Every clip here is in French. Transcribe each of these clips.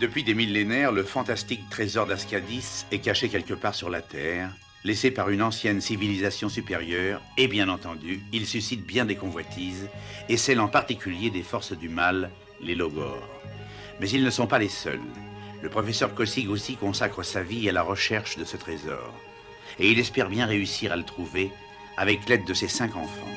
Depuis des millénaires, le fantastique trésor d'Ascadis est caché quelque part sur la Terre, laissé par une ancienne civilisation supérieure, et bien entendu, il suscite bien des convoitises, et celle en particulier des forces du mal, les Logors. Mais ils ne sont pas les seuls. Le professeur Kossig aussi consacre sa vie à la recherche de ce trésor, et il espère bien réussir à le trouver avec l'aide de ses 5 enfants.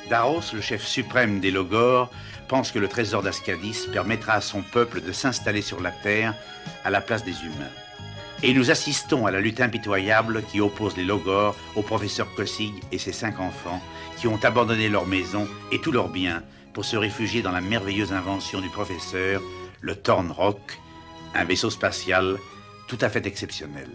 Daros, le chef suprême des Logors, pense que le trésor d'Ascadis permettra à son peuple de s'installer sur la Terre à la place des humains. Et nous assistons à la lutte impitoyable qui oppose les Logors au professeur Kossig et ses 5 enfants qui ont abandonné leur maison et tous leurs biens pour se réfugier dans la merveilleuse invention du professeur, le Thorn Rock, un vaisseau spatial tout à fait exceptionnel.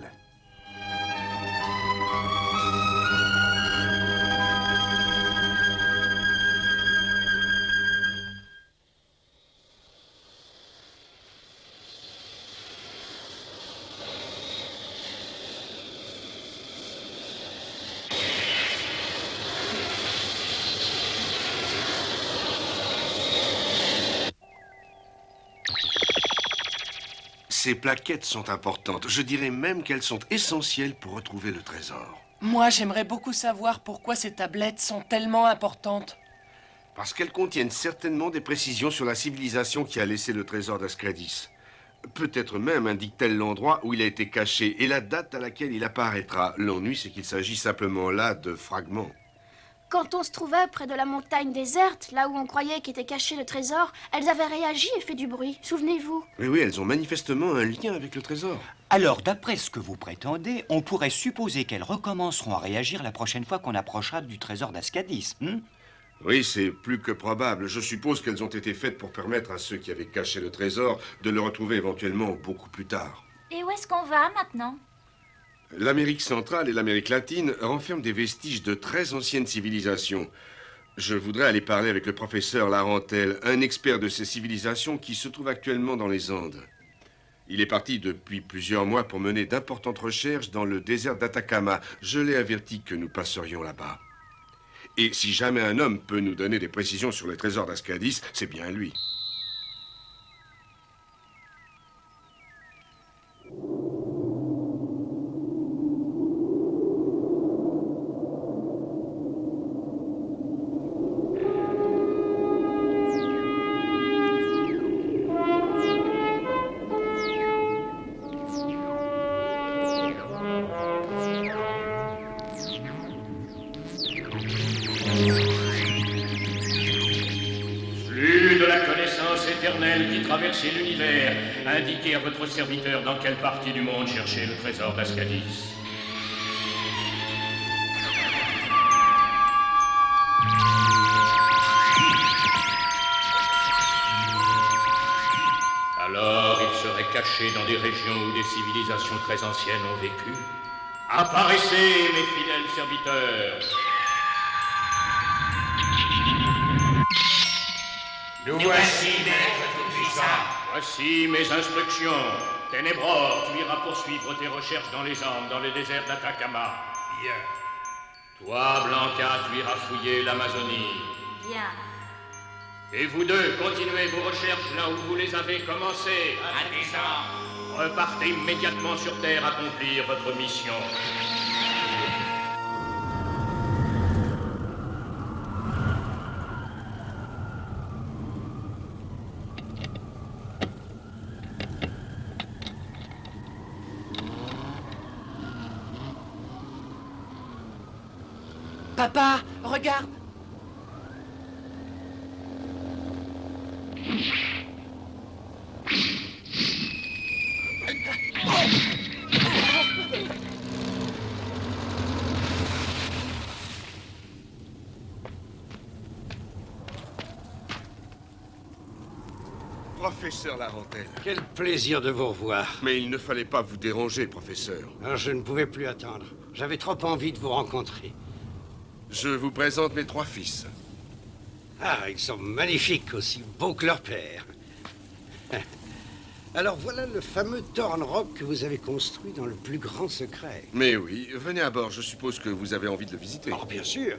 Ces plaquettes sont importantes. Je dirais même qu'elles sont essentielles pour retrouver le trésor. Moi, j'aimerais beaucoup savoir pourquoi ces tablettes sont tellement importantes. Parce qu'elles contiennent certainement des précisions sur la civilisation qui a laissé le trésor d'Ascadis. Peut-être même indique-t-elle l'endroit où il a été caché et la date à laquelle il apparaîtra. L'ennui, c'est qu'il s'agit simplement là de fragments. Quand on se trouvait près de la montagne déserte, là où on croyait qu'était caché le trésor, elles avaient réagi et fait du bruit. Souvenez-vous. Mais oui, elles ont manifestement un lien avec le trésor. Alors, d'après ce que vous prétendez, on pourrait supposer qu'elles recommenceront à réagir la prochaine fois qu'on approchera du trésor d'Ascadis. Oui, c'est plus que probable. Je suppose qu'elles ont été faites pour permettre à ceux qui avaient caché le trésor de le retrouver éventuellement beaucoup plus tard. Et où est-ce qu'on va maintenant? L'Amérique centrale et l'Amérique latine renferment des vestiges de très anciennes civilisations. Je voudrais aller parler avec le professeur Larentel, un expert de ces civilisations qui se trouve actuellement dans les Andes. Il est parti depuis plusieurs mois pour mener d'importantes recherches dans le désert d'Atacama. Je l'ai averti que nous passerions là-bas. Et si jamais un homme peut nous donner des précisions sur les trésors d'Ascadis, c'est bien lui. Traverser l'univers, indiquez à votre serviteur dans quelle partie du monde chercher le trésor d'Ascadis. Alors, il serait caché dans des régions où des civilisations très anciennes ont vécu. Apparaissez, mes fidèles serviteurs. Nous voici, maître tout-puissant. Voici mes instructions. Ténébror, tu iras poursuivre tes recherches dans les Andes, dans le désert d'Atacama. Bien. Toi, Blanca, tu iras fouiller l'Amazonie. Bien. Et vous deux, continuez vos recherches là où vous les avez commencées. À présent. Repartez immédiatement sur Terre accomplir votre mission. Papa, regarde. Professeur Larentel. Quel plaisir de vous revoir. Mais il ne fallait pas vous déranger, professeur. Alors, je ne pouvais plus attendre. J'avais trop envie de vous rencontrer. Je vous présente mes 3 fils. Ah, ils sont magnifiques, aussi beaux que leur père. Alors voilà le fameux Thorn Rock que vous avez construit dans le plus grand secret. Mais oui, venez à bord, je suppose que vous avez envie de le visiter. Oh, bien sûr.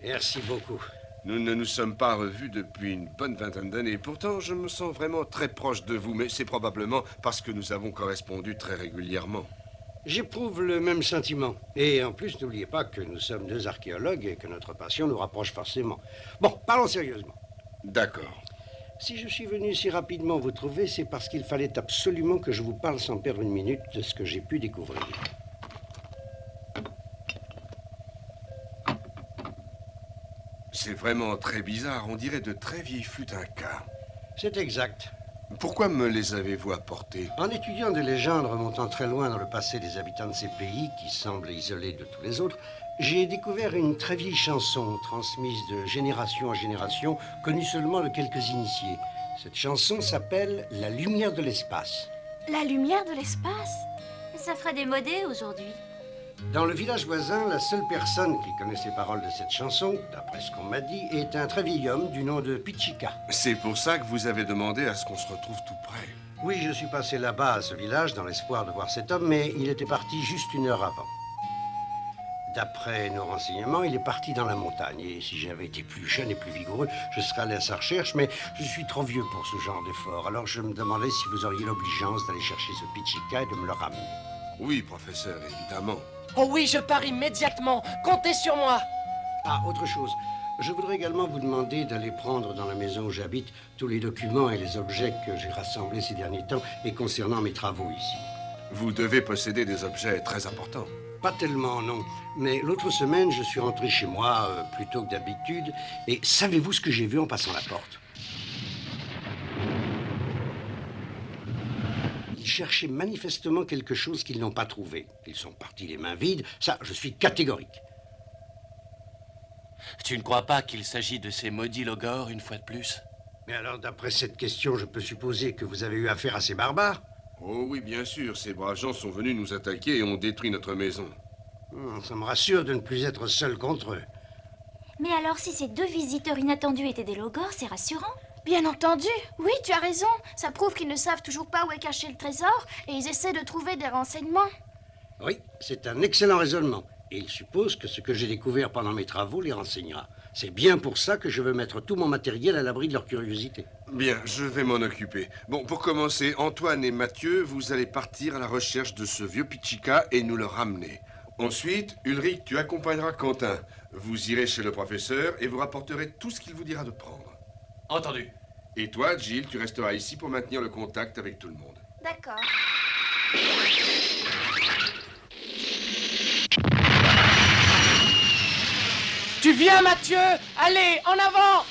Merci beaucoup. Nous ne nous sommes pas revus depuis une bonne vingtaine d'années. Pourtant, je me sens vraiment très proche de vous, mais c'est probablement parce que nous avons correspondu très régulièrement. J'éprouve le même sentiment. Et en plus, n'oubliez pas que nous sommes deux archéologues et que notre passion nous rapproche forcément. Bon, parlons sérieusement. D'accord. Si je suis venu si rapidement vous trouver, c'est parce qu'il fallait absolument que je vous parle sans perdre une minute de ce que j'ai pu découvrir. C'est vraiment très bizarre. On dirait de très vieilles flûtes Inca. C'est exact. Pourquoi me les avez-vous apportées? En étudiant des légendes remontant très loin dans le passé des habitants de ces pays, qui semblent isolés de tous les autres, j'ai découvert une très vieille chanson transmise de génération en génération, connue seulement de quelques initiés. Cette chanson s'appelle « La lumière de l'espace ». La lumière de l'espace? Ça ferait démodé aujourd'hui. Dans le village voisin, la seule personne qui connaisse les paroles de cette chanson, d'après ce qu'on m'a dit, est un très vieil homme du nom de Pichika. C'est pour ça que vous avez demandé à ce qu'on se retrouve tout près. Oui, je suis passé là-bas, à ce village, dans l'espoir de voir cet homme, mais il était parti juste 1 heure avant. D'après nos renseignements, il est parti dans la montagne. Et si j'avais été plus jeune et plus vigoureux, je serais allé à sa recherche, mais je suis trop vieux pour ce genre d'effort. Alors je me demandais si vous auriez l'obligeance d'aller chercher ce Pichika et de me le ramener. Oui, professeur, évidemment. Oh oui, je pars immédiatement. Comptez sur moi. Ah, autre chose. Je voudrais également vous demander d'aller prendre dans la maison où j'habite tous les documents et les objets que j'ai rassemblés ces derniers temps et concernant mes travaux ici. Vous devez posséder des objets très importants. Pas tellement, non. Mais l'autre semaine, je suis rentré chez moi plus tôt que d'habitude. Et savez-vous ce que j'ai vu en passant la porte? Ils cherchaient manifestement quelque chose qu'ils n'ont pas trouvé. Ils sont partis les mains vides. Ça, je suis catégorique. Tu ne crois pas qu'il s'agit de ces maudits logors une fois de plus? Mais alors, d'après cette question, je peux supposer que vous avez eu affaire à ces barbares? Oh oui, bien sûr. Ces braves gens sont venus nous attaquer et ont détruit notre maison. Ça me rassure de ne plus être seul contre eux. Mais alors, si ces 2 visiteurs inattendus étaient des logors, c'est rassurant. Bien entendu. Oui, tu as raison. Ça prouve qu'ils ne savent toujours pas où est caché le trésor et ils essaient de trouver des renseignements. Oui, c'est un excellent raisonnement. Et ils supposent que ce que j'ai découvert pendant mes travaux les renseignera. C'est bien pour ça que je veux mettre tout mon matériel à l'abri de leur curiosité. Bien, je vais m'en occuper. Bon, pour commencer, Antoine et Mathieu, vous allez partir à la recherche de ce vieux Pichika et nous le ramener. Ensuite, Ulrich, tu accompagneras Quentin. Vous irez chez le professeur et vous rapporterez tout ce qu'il vous dira de prendre. Entendu. Et toi, Jill, tu resteras ici pour maintenir le contact avec tout le monde. D'accord. Tu viens, Mathieu? Allez, en avant!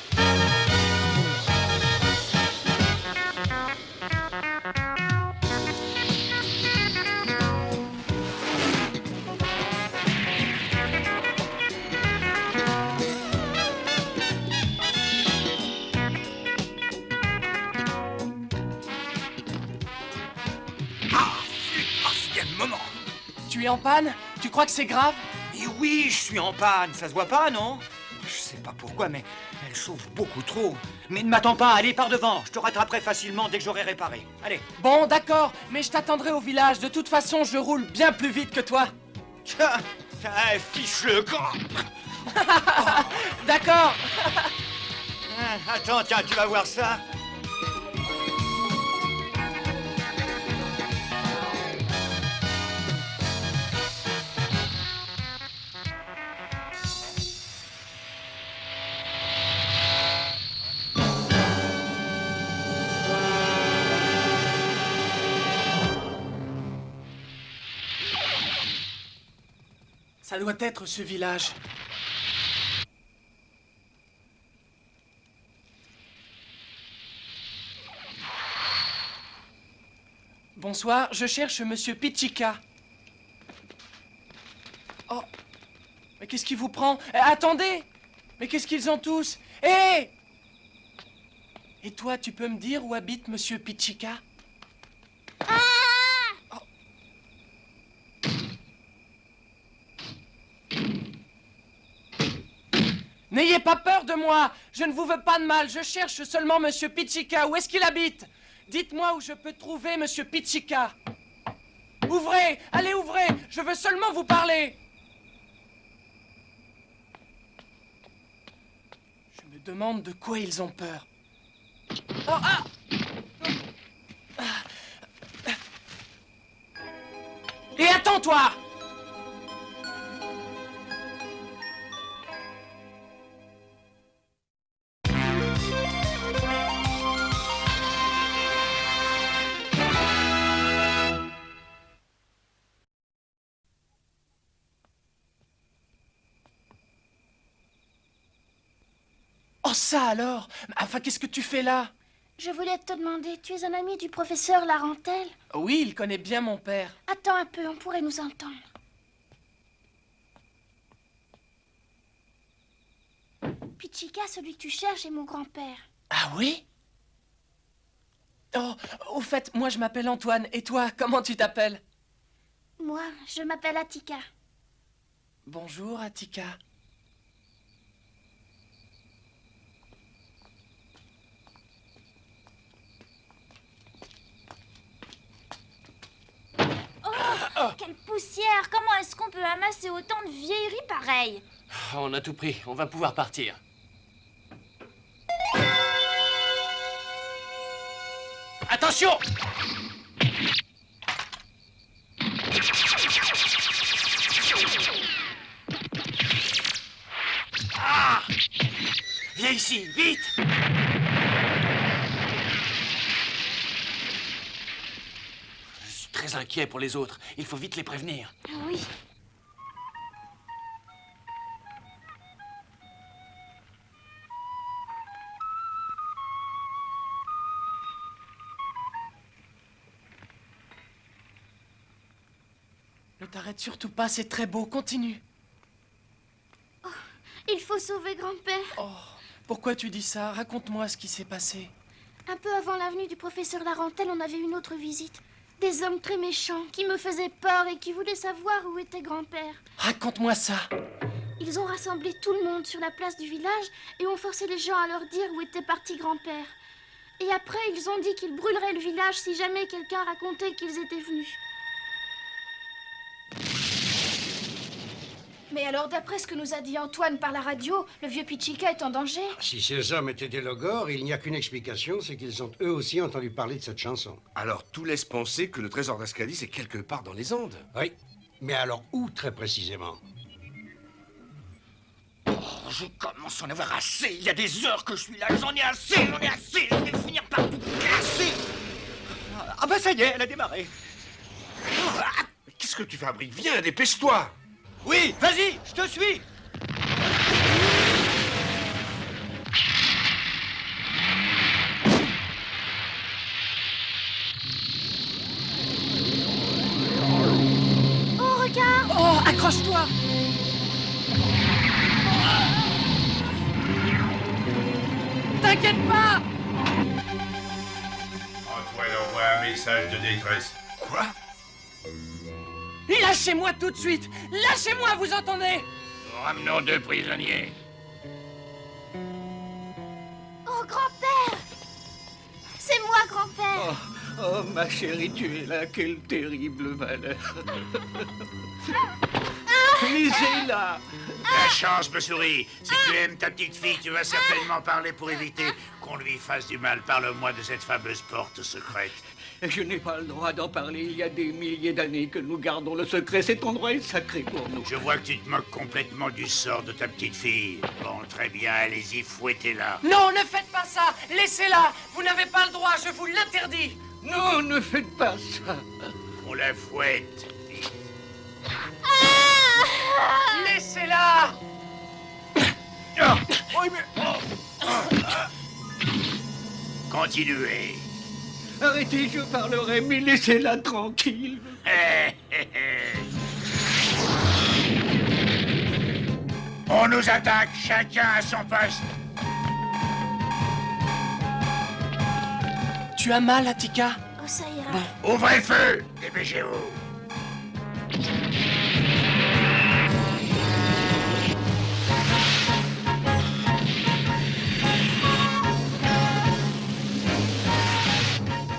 Tu es en panne? Tu crois que c'est grave? Et oui, je suis en panne, ça se voit pas, non? Je sais pas pourquoi, mais elle chauffe beaucoup trop. Mais ne m'attends pas, allez par devant, je te rattraperai facilement dès que j'aurai réparé. Allez. Bon, d'accord, mais je t'attendrai au village. De toute façon, je roule bien plus vite que toi. Tiens, fiche-le camp. D'accord. Attends, tiens, tu vas voir ça. Ça doit être ce village. Bonsoir, je cherche Monsieur Pichika. Oh, mais qu'est-ce qui vous prend? Attendez! Mais qu'est-ce qu'ils ont tous? Hé! Et toi, tu peux me dire où habite Monsieur Pichika? N'ayez pas peur de moi. Je ne vous veux pas de mal. Je cherche seulement Monsieur Pichika. Où est-ce qu'il habite? Dites-moi où je peux trouver Monsieur Pichika. Ouvrez! Allez, ouvrez! Je veux seulement vous parler. Je demande de quoi ils ont peur. Oh, ah! Et attends-toi! Oh ça alors? Enfin, qu'est-ce que tu fais là? Je voulais te demander, tu es un ami du professeur Larentel? Oui, il connaît bien mon père. Attends un peu, on pourrait nous entendre. Pichika, celui que tu cherches, est mon grand-père. Ah oui? Oh, au fait, moi je m'appelle Antoine. Et toi, comment tu t'appelles? Moi, je m'appelle Attika. Bonjour, Attika. Oh, quelle poussière! Comment est-ce qu'on peut amasser autant de vieilleries pareilles? On a tout pris, on va pouvoir partir. Attention! Ah! Viens ici, vite! Je suis très inquiet pour les autres. Il faut vite les prévenir. Oui. Ne t'arrête surtout pas, c'est très beau. Continue. Oh, il faut sauver grand-père. Oh, pourquoi tu dis ça? Raconte-moi ce qui s'est passé. Un peu avant l'avenue du professeur Larentel, on avait une autre visite. Des hommes très méchants qui me faisaient peur et qui voulaient savoir où était grand-père. Raconte-moi ça. Ils ont rassemblé tout le monde sur la place du village et ont forcé les gens à leur dire où était parti grand-père. Et après, ils ont dit qu'ils brûleraient le village si jamais quelqu'un racontait qu'ils étaient venus. Mais alors, d'après ce que nous a dit Antoine par la radio, le vieux Pichika est en danger. Si ces hommes étaient des logores, il n'y a qu'une explication, c'est qu'ils ont eux aussi entendu parler de cette chanson. Alors tout laisse penser que le trésor d'Ascadis est quelque part dans les Andes. Oui, mais alors où très précisément? Oh, je commence à en avoir assez. Il y a des heures que je suis là. J'en ai assez. Je vais finir par tout casser. Ah bah ça y est, elle a démarré. Qu'est-ce que tu fabriques? Viens, dépêche-toi! Oui, vas-y, je te suis. Oh, regarde! Oh, accroche-toi! T'inquiète pas! Antoine envoie un message de détresse. Quoi? Lâchez-moi tout de suite! Lâchez-moi, vous entendez? Nous ramenons 2 prisonniers. Oh, grand-père! C'est moi, grand-père! Oh, ma chérie, tu es là. Quel terrible malheur. Laissez-la. La chance, me sourit. Si tu aimes ta petite fille, tu vas certainement parler pour éviter qu'on lui fasse du mal. Parle-moi de cette fameuse porte secrète. Je n'ai pas le droit d'en parler. Il y a des milliers d'années que nous gardons le secret. Cet endroit est sacré pour nous. Je vois que tu te moques complètement du sort de ta petite fille. Bon, très bien, allez-y, fouettez-la. Non, ne faites pas ça! Laissez-la! Vous n'avez pas le droit, je vous l'interdis! Non, ne faites pas ça. On la fouette, vite. Laissez-la! Oui, mais... Continuez. Arrêtez, je parlerai, mais laissez-la tranquille. On nous attaque, chacun à son poste. Tu as mal, Attika? Oh, ça ira. Ouvrez le feu, dépêchez-vous.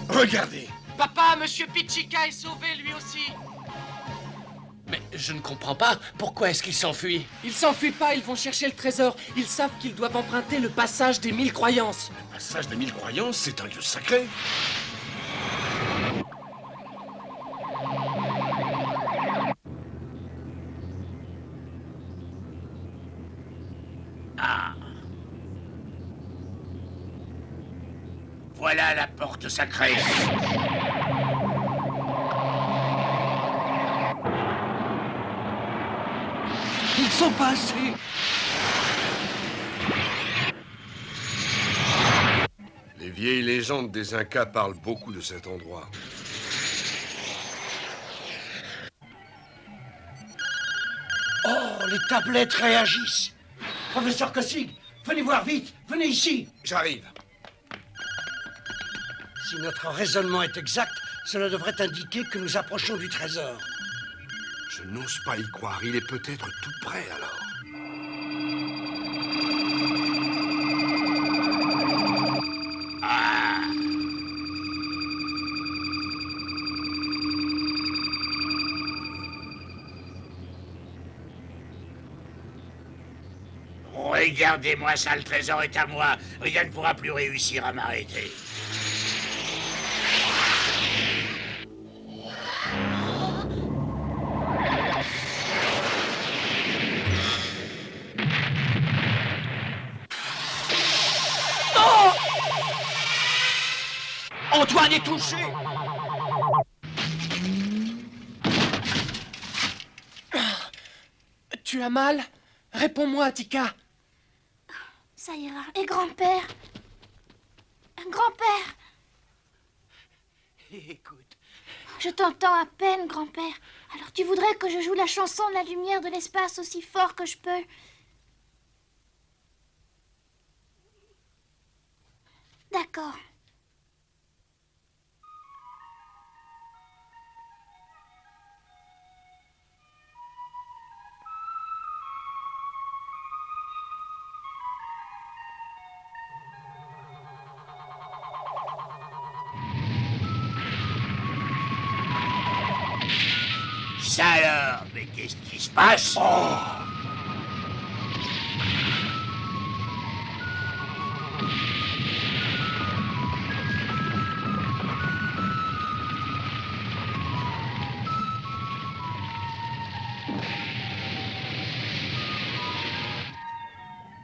Regardez! Papa, Monsieur Pichika est sauvé, lui aussi. Mais Je ne comprends pas. Pourquoi est-ce qu'ils s'enfuient? Ils s'enfuient pas, ils vont chercher le trésor. Ils savent qu'ils doivent emprunter le passage des 1000 croyances. Le passage des 1000 croyances, c'est un lieu sacré. Ah. Voilà la porte sacrée. Ils sont passés. Les vieilles légendes des Incas parlent beaucoup de cet endroit. Oh, les tablettes réagissent. Professeur Kossig, venez voir vite. Venez ici. J'arrive. Si notre raisonnement est exact, cela devrait indiquer que nous approchons du trésor. Je n'ose pas y croire. Il est peut-être tout près, alors. Ah. Regardez-moi ça, le trésor est à moi. Rien ne pourra plus réussir à m'arrêter. Antoine est touché. Tu as mal? Réponds-moi, Attica. Ça ira. Et grand-père? Grand-père! Écoute. Je t'entends à peine, grand-père. Alors tu voudrais que je joue la chanson de la lumière de l'espace aussi fort que je peux? D'accord. Ça alors, mais qu'est-ce qui se passe? Oh.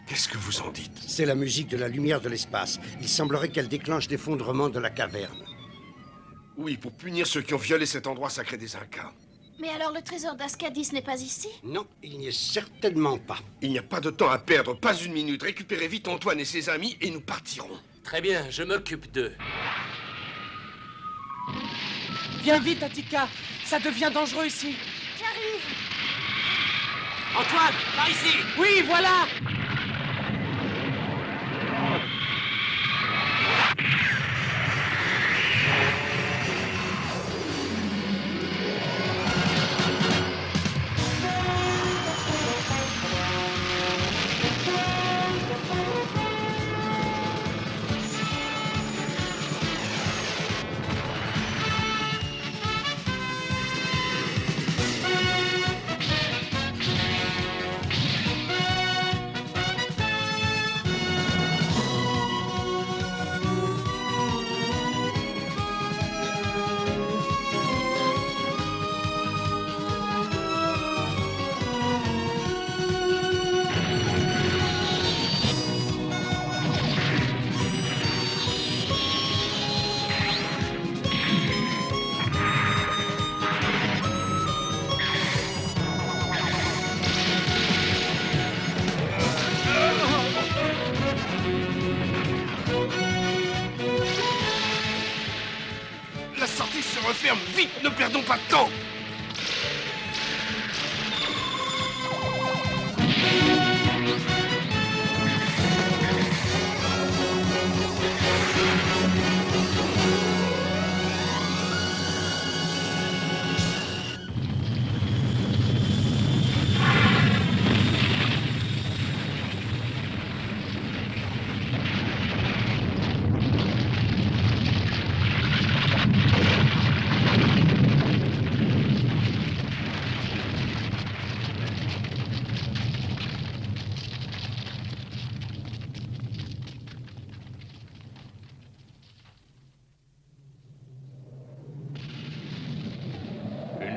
Qu'est-ce que vous en dites? C'est la musique de la lumière de l'espace. Il semblerait qu'elle déclenche l'effondrement de la caverne. Oui, pour punir ceux qui ont violé cet endroit sacré des Incas. Mais alors le trésor d'Ascadis n'est pas ici? Non, il n'y est certainement pas. Il n'y a pas de temps à perdre, pas une minute. Récupérez vite Antoine et ses amis et nous partirons. Très bien, je m'occupe d'eux. Viens vite, Attica. Ça devient dangereux ici. J'arrive. Antoine, par ici. Oui, voilà. La sortie se referme. Vite, ne perdons pas de temps.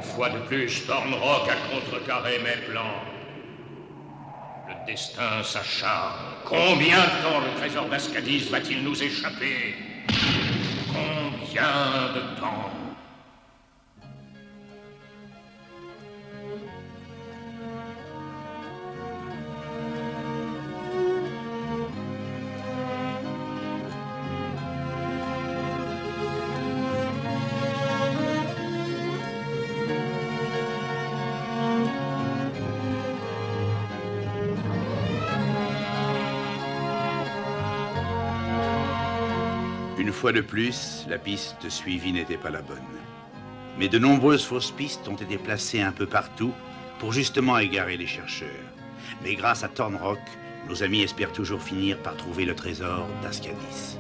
fois de plus, Thornrock a contrecarré mes plans. Le destin s'acharne. Combien de temps le trésor d'Ascadis va-t-il nous échapper? Combien de temps? Une fois de plus, la piste suivie n'était pas la bonne. Mais de nombreuses fausses pistes ont été placées un peu partout pour justement égarer les chercheurs. Mais grâce à Thornrock, nos amis espèrent toujours finir par trouver le trésor d'Ascadis.